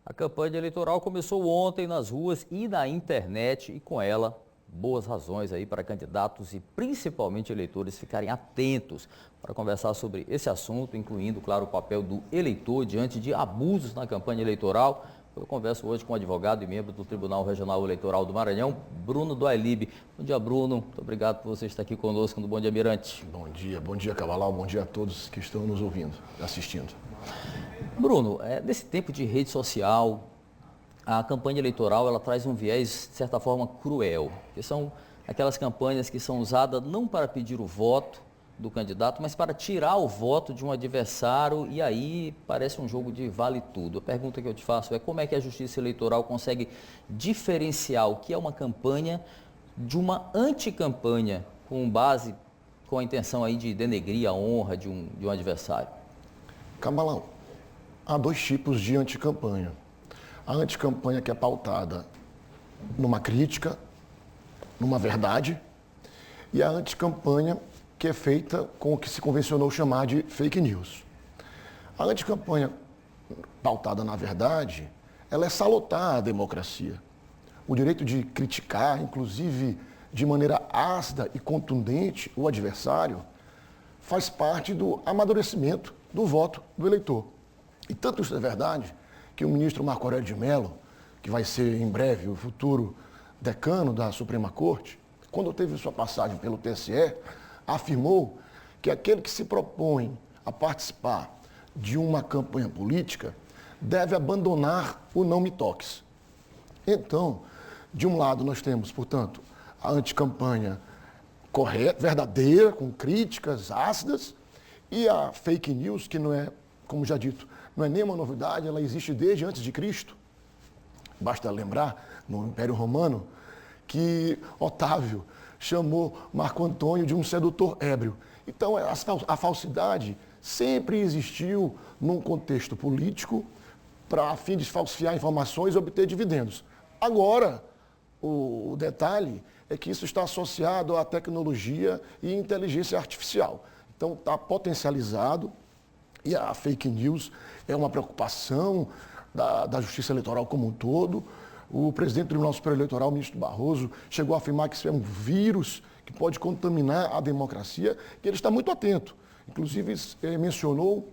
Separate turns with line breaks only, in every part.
A campanha eleitoral começou ontem nas ruas e na internet e com ela boas razões aí para candidatos e principalmente eleitores ficarem atentos para conversar sobre esse assunto, incluindo, claro, o papel do eleitor diante de abusos na campanha eleitoral. Eu converso hoje com o advogado e membro do Tribunal Regional Eleitoral do Maranhão, Bruno Doailib. Bom dia, Bruno. Muito obrigado por você estar aqui conosco no Bom Dia Mirante.
Bom dia, Cavalau. Bom dia a todos que estão nos ouvindo, assistindo.
Bruno, nesse tempo de rede social, a campanha eleitoral ela traz um viés, de certa forma, cruel, que são aquelas campanhas que são usadas não para pedir o voto do candidato, mas para tirar o voto de um adversário, e aí parece um jogo de vale tudo. A pergunta que eu te faço é como é que a Justiça Eleitoral consegue diferenciar o que é uma campanha de uma anticampanha com a intenção aí de denegrir a honra de um adversário?
Cavalau, há dois tipos de anticampanha. A anticampanha que é pautada numa crítica, numa verdade, e a anticampanha que é feita com o que se convencionou chamar de fake news. A anticampanha pautada na verdade, ela é salutar à democracia. O direito de criticar, inclusive de maneira ácida e contundente, o adversário, faz parte do amadurecimento do voto do eleitor. E tanto isso é verdade que o ministro Marco Aurélio de Mello, que vai ser em breve o futuro decano da Suprema Corte, quando teve sua passagem pelo TSE, afirmou que aquele que se propõe a participar de uma campanha política deve abandonar o não me toques. Então, de um lado nós temos, portanto, a anticampanha correta, verdadeira, com críticas ácidas, e a fake news, que não é, como já dito, não é nenhuma novidade, ela existe desde antes de Cristo. Basta lembrar, no Império Romano, que Otávio chamou Marco Antônio de um sedutor ébrio. Então, a falsidade sempre existiu num contexto político para a fim de falsificar informações e obter dividendos. Agora, o detalhe é que isso está associado à tecnologia e inteligência artificial. Então, está potencializado e a fake news é uma preocupação da Justiça Eleitoral como um todo. O presidente do Tribunal Superior Eleitoral, o ministro Barroso, chegou a afirmar que isso é um vírus que pode contaminar a democracia, e ele está muito atento. Inclusive, mencionou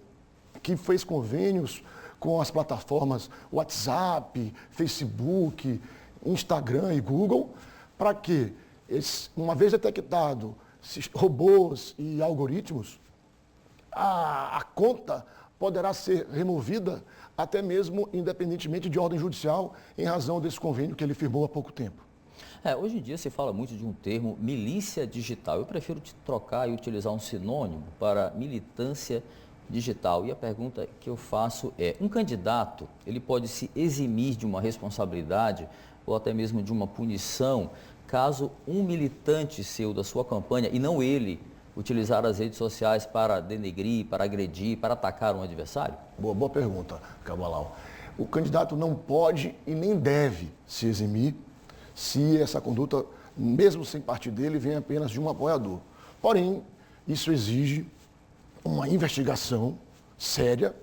que fez convênios com as plataformas WhatsApp, Facebook, Instagram e Google, para que, uma vez detectado robôs e algoritmos, a conta poderá ser removida até mesmo independentemente de ordem judicial, em razão desse convênio que ele firmou há pouco tempo.
Hoje em dia se fala muito de um termo milícia digital. Eu prefiro trocar e utilizar um sinônimo para militância digital. E a pergunta que eu faço é, um candidato, ele pode se eximir de uma responsabilidade ou até mesmo de uma punição, caso um militante seu da sua campanha, e não ele, utilizar as redes sociais para denegrir, para agredir, para atacar um adversário?
Boa pergunta, Cavalau. O candidato não pode e nem deve se eximir se essa conduta, mesmo sem partir dele, vem apenas de um apoiador. Porém, isso exige uma investigação séria,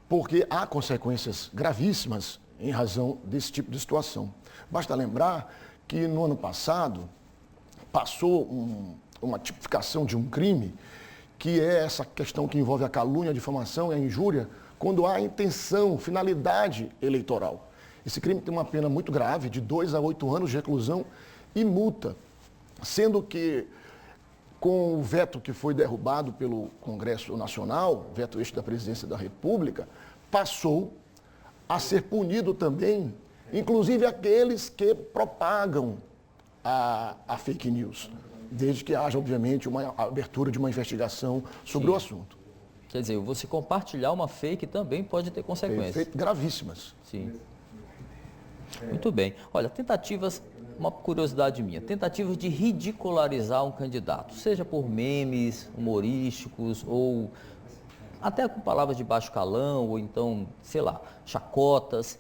porque há consequências gravíssimas em razão desse tipo de situação. Basta lembrar que no ano passado passou uma tipificação de um crime, que é essa questão que envolve a calúnia, a difamação e a injúria, quando há intenção, finalidade eleitoral. Esse crime tem uma pena muito grave, de 2 a 8 anos de reclusão e multa, sendo que, com o veto que foi derrubado pelo Congresso Nacional, veto este da Presidência da República, passou a ser punido também, inclusive aqueles que propagam a fake news, desde que haja, obviamente, uma abertura de uma investigação sobre o assunto.
Quer dizer, você compartilhar uma fake também pode ter consequências.
Gravíssimas.
Sim. Muito bem. Olha, uma curiosidade minha, tentativas de ridicularizar um candidato, seja por memes humorísticos ou até com palavras de baixo calão, ou então, sei lá, chacotas.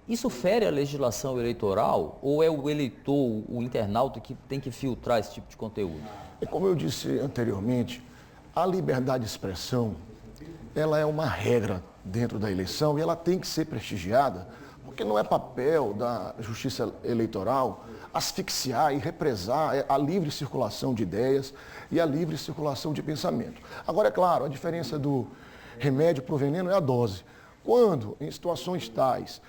Isso fere a legislação eleitoral ou é o eleitor, o internauta, que tem que filtrar esse tipo de conteúdo?
Como eu disse anteriormente, a liberdade de expressão, ela é uma regra dentro da eleição e ela tem que ser prestigiada, porque não é papel da Justiça Eleitoral asfixiar e represar a livre circulação de ideias e a livre circulação de pensamento. Agora, é claro, a diferença do remédio para o veneno é a dose. Quando, em situações tais,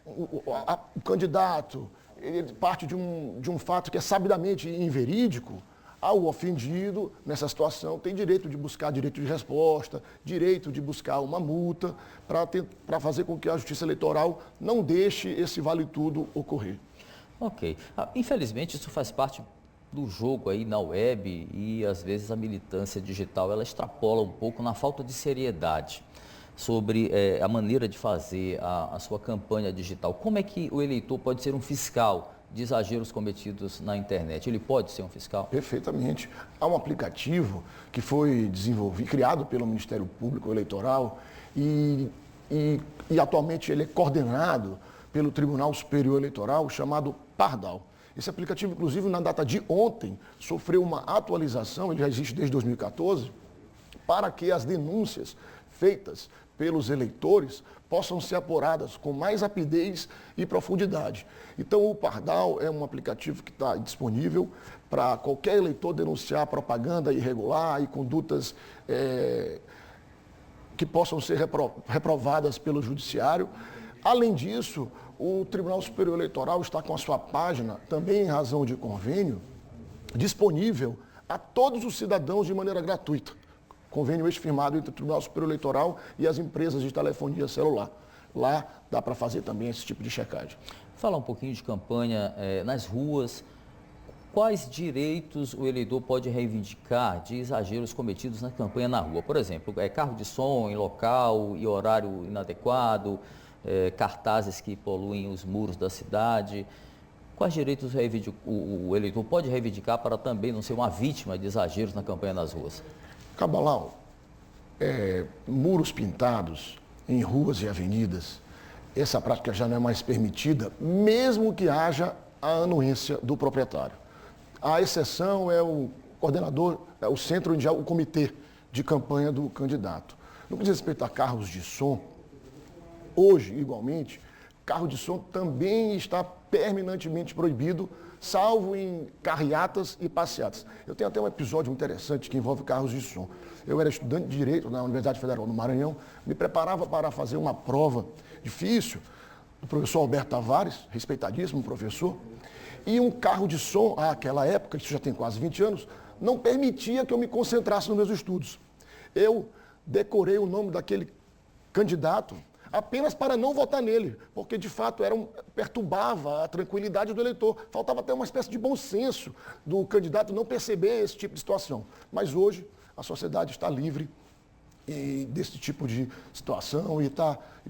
o candidato ele parte de um fato que é sabidamente inverídico, o ofendido, nessa situação, tem direito de buscar direito de resposta, direito de buscar uma multa, para fazer com que a Justiça Eleitoral não deixe esse vale-tudo ocorrer.
Ok. Infelizmente, isso faz parte do jogo aí na web e, às vezes, a militância digital, ela extrapola um pouco na falta de seriedade sobre a maneira de fazer a sua campanha digital. Como é que o eleitor pode ser um fiscal de exageros cometidos na internet? Ele pode ser um fiscal?
Perfeitamente. Há um aplicativo que foi criado pelo Ministério Público Eleitoral e atualmente ele é coordenado pelo Tribunal Superior Eleitoral, chamado Pardal. Esse aplicativo, inclusive, na data de ontem, sofreu uma atualização, ele já existe desde 2014, para que as denúncias feitas pelos eleitores possam ser apuradas com mais rapidez e profundidade. Então, o Pardal é um aplicativo que está disponível para qualquer eleitor denunciar propaganda irregular e condutas que possam ser reprovadas pelo Judiciário. Além disso, o Tribunal Superior Eleitoral está com a sua página, também em razão de convênio, disponível a todos os cidadãos de maneira gratuita. Convênio este firmado entre o Tribunal Superior Eleitoral e as empresas de telefonia celular. Lá dá para fazer também esse tipo de checagem.
Falar um pouquinho de campanha nas ruas. Quais direitos o eleitor pode reivindicar de exageros cometidos na campanha na rua? Por exemplo, carro de som em local e horário inadequado, cartazes que poluem os muros da cidade. Quais direitos o eleitor pode reivindicar para também não ser uma vítima de exageros na campanha nas ruas?
Cabalau, muros pintados em ruas e avenidas, essa prática já não é mais permitida, mesmo que haja a anuência do proprietário. A exceção é o coordenador, é o centro onde há o comitê de campanha do candidato. No que diz respeito a carros de som, hoje, igualmente, carro de som também está permanentemente proibido, salvo em carreatas e passeatas. Eu tenho até um episódio interessante que envolve carros de som. Eu era estudante de Direito na Universidade Federal do Maranhão, me preparava para fazer uma prova difícil do professor Alberto Tavares, respeitadíssimo professor, e um carro de som, àquela época, isso já tem quase 20 anos, não permitia que eu me concentrasse nos meus estudos. Eu decorei o nome daquele candidato apenas para não votar nele, porque de fato perturbava a tranquilidade do eleitor. Faltava até uma espécie de bom senso do candidato não perceber esse tipo de situação. Mas hoje a sociedade está livre desse tipo de situação e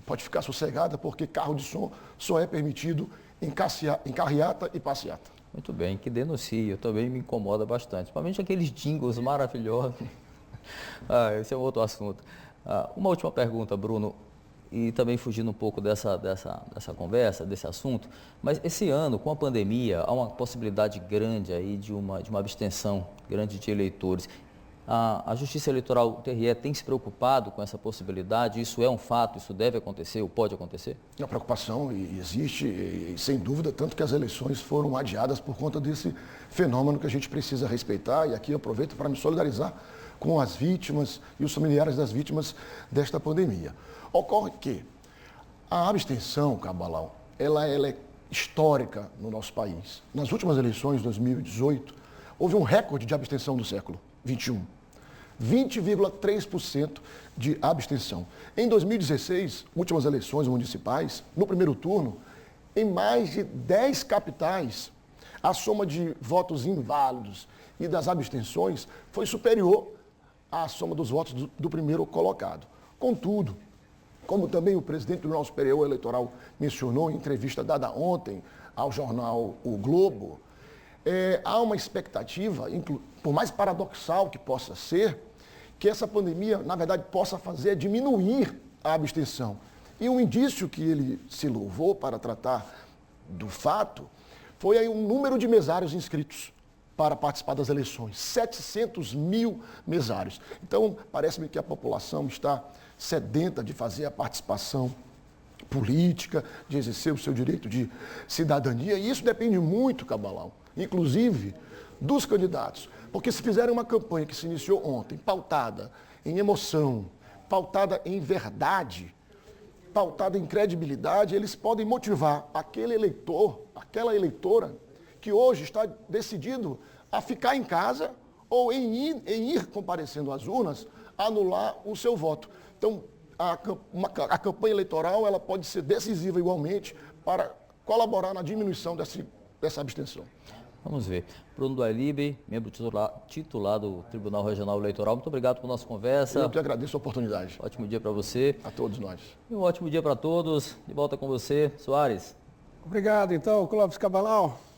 pode ficar sossegada, porque carro de som só é permitido em carreata e passeata.
Muito bem, que denuncie, eu também me incomoda bastante, principalmente aqueles jingles maravilhosos. Esse é outro assunto. Uma última pergunta, Bruno. E também fugindo um pouco dessa conversa, desse assunto, mas esse ano, com a pandemia, há uma possibilidade grande aí de uma abstenção grande de eleitores. A Justiça Eleitoral, o TRE, tem se preocupado com essa possibilidade? Isso é um fato? Isso deve acontecer ou pode acontecer?
A preocupação existe, e sem dúvida, tanto que as eleições foram adiadas por conta desse fenômeno que a gente precisa respeitar, e aqui eu aproveito para me solidarizar com as vítimas e os familiares das vítimas desta pandemia. Ocorre que a abstenção, Cabalau, ela é histórica no nosso país. Nas últimas eleições de 2018, houve um recorde de abstenção do século XXI. 20,3% de abstenção. Em 2016, últimas eleições municipais, no primeiro turno, em mais de 10 capitais, a soma de votos inválidos e das abstenções foi superior à soma dos votos do primeiro colocado. Contudo, como também o presidente do Tribunal Superior Eleitoral mencionou em entrevista dada ontem ao jornal O Globo, há uma expectativa, por mais paradoxal que possa ser, que essa pandemia, na verdade, possa fazer diminuir a abstenção. E um indício que ele se louvou para tratar do fato foi aí um número de mesários inscritos para participar das eleições. 700 mil mesários. Então, parece-me que a população está sedenta de fazer a participação política, de exercer o seu direito de cidadania, e isso depende muito, Cabalão, inclusive dos candidatos. Porque se fizerem uma campanha que se iniciou ontem, pautada em emoção, pautada em verdade, pautada em credibilidade, eles podem motivar aquele eleitor, aquela eleitora, que hoje está decidido a ficar em casa ou em ir comparecendo às urnas, anular o seu voto. Então, a campanha eleitoral ela pode ser decisiva igualmente para colaborar na diminuição dessa abstenção.
Vamos ver. Bruno Dualibe, membro titular do Tribunal Regional Eleitoral, muito obrigado pela nossa conversa.
Eu que agradeço a oportunidade.
Ótimo dia para você.
A todos nós.
E um ótimo dia para todos. De volta com você, Soares.
Obrigado, então, Clóvis Cabalão.